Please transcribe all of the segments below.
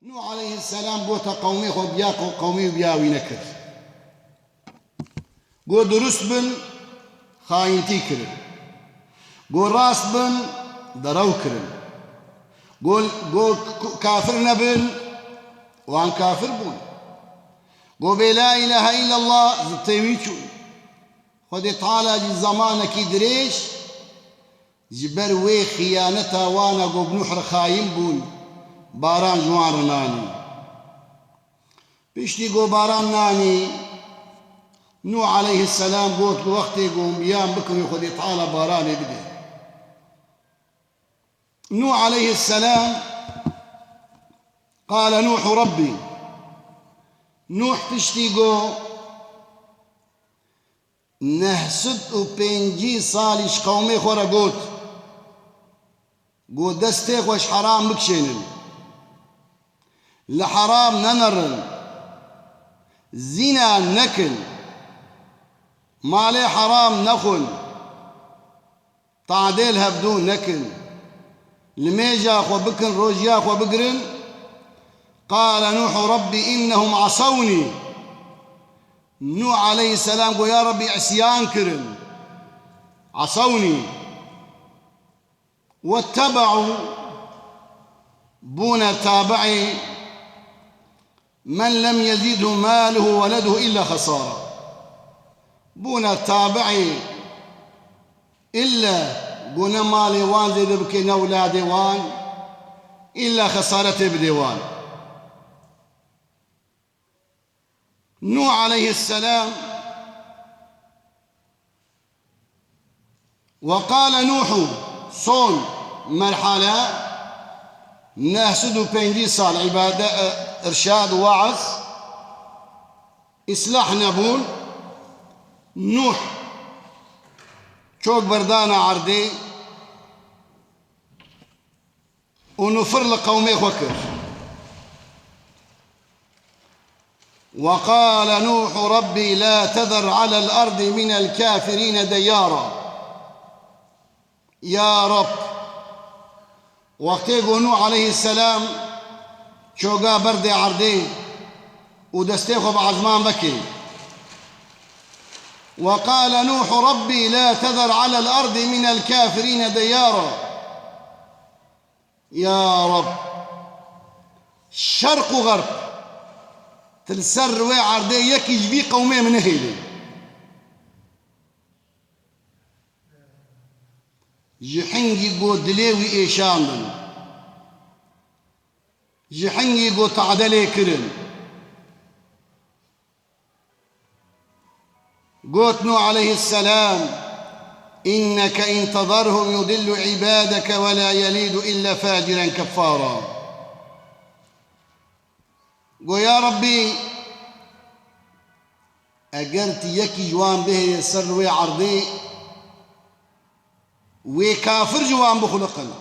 نوح عليه السلام بوتا قومي خو بياكو قومي بياوي نكر قو درست بن خاينتي كرن قو راس بن درو كرن قو كافر نبن وان كافر بون قو بلا إله إلا الله زبطيويشو خدي تعالى جي زمانك دريش جبر وي خيانتا وانا قو بنوحر خاين بون باران جوان ناني بيشتي قو باران ناني نوح عليه السلام قوت وقتي قوم يام بكم يخدي تعالى باراني بدي نوح عليه السلام قال نوح ربي نوح تشتيقو نهسد وبينجي صالش قومي خورا قوت دستيخ وش حرام بكشينن لحرام ننرن زنا نكن مالي حرام نخن تعديلها بدون نكن لميجا خو بكن روجيا خو بقرن قال نوح ربي إنهم عصوني نوح عليه السلام قال يا ربي عصيان كرن عصوني واتبعوا بون تابعي من لم يزيده ماله ولده إلا خسارة بون تابعي إلا بون مالي وان زي بكين أولادي وان إلا خسارته بديوان نوح عليه السلام وقال نوح صون مرحلة نهسد بينجي صال عبادة إرشاد ووعظ إصلاح نبون نوح شوك بردانا عردي ونفر لقومي وكر وقال نوح ربي لا تذر على الأرض من الكافرين ديارا يا رب وقتی نوح عليه السلام شوقا برد عردي ودستيخو بعزمان بكي وقال نوح ربي لا تذر على الأرض من الكافرين ديارا يا رب شرق وغرب تلسر وي عردي يكي جبي قومي من هيلي جحنجي قو دليوي إيشان جحنجي قو تعدلي كرن قوت نوح عليه السلام إنك إن تذرهم يضل عبادك ولا يليد إلا فاجرا كفارا قو يا ربي أجرت يكي جوان به يسر وي عرضي وكافر جوان بخلقنا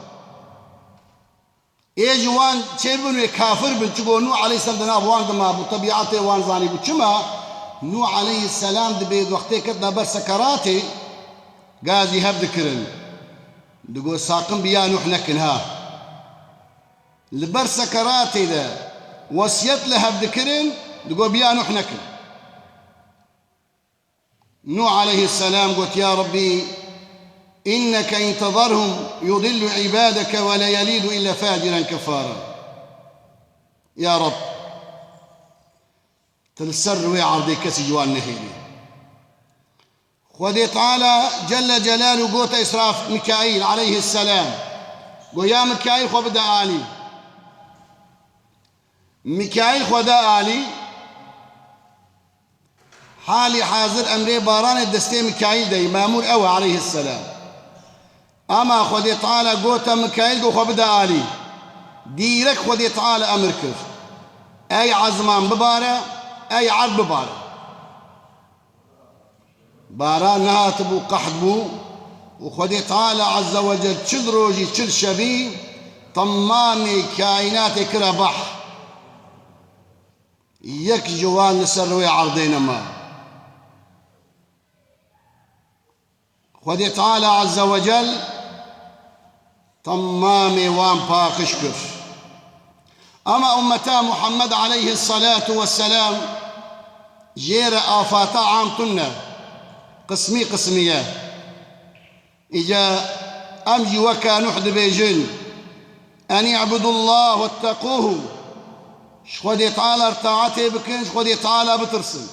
ايه جوان تشيبن وكافر بنتقول نوح عليه السلام دنا وان دما بطبيعته وان زاني بتشما نوح عليه السلام دبيد وقتي كدنا بر سكراتي غازي هب ذكرن دقول ساقم بيا نوح نكنها لبر سكراتي ذا وصيت له بذكرن دقول بيا نوح نكن نوح عليه السلام قلت يا ربي إنك إن تذرهم يضل عبادك ولا يليد إلا فاجرا كفارا يا رب تلسر وعرضي كسي جوان نهيلي خذي تعالى جل جلاله قوت إسراف ميكائيل عليه السلام قو يا ميكائيل خو بدا آلي ميكائيل خو دا آلي حالي حاضر أمري باران الدستي ميكائيل دي مامور أوى عليه السلام أما خذي تعالى قوت ميكائيل قو خو بدا آلي ديرك خذي تعالى أمر كر أي عزمان ببارة أي عرض ببارة باران نهاتبو قحبو وخذي تعالى عز وجل تشل روجي تشل شبي طمامي كائناتي كربح يك جوان نسروي عرضين ما خذي تعالى عز وجل طمامي وان باقشكر أما أمتا محمد عليه الصلاة والسلام جير آفاتا عامتنا قسمية إجا أمجي وكا نحد بيجن أن يعبدوا الله واتقوه شخودي تعالى ارتاعته بكن شخودي تعالى بترسل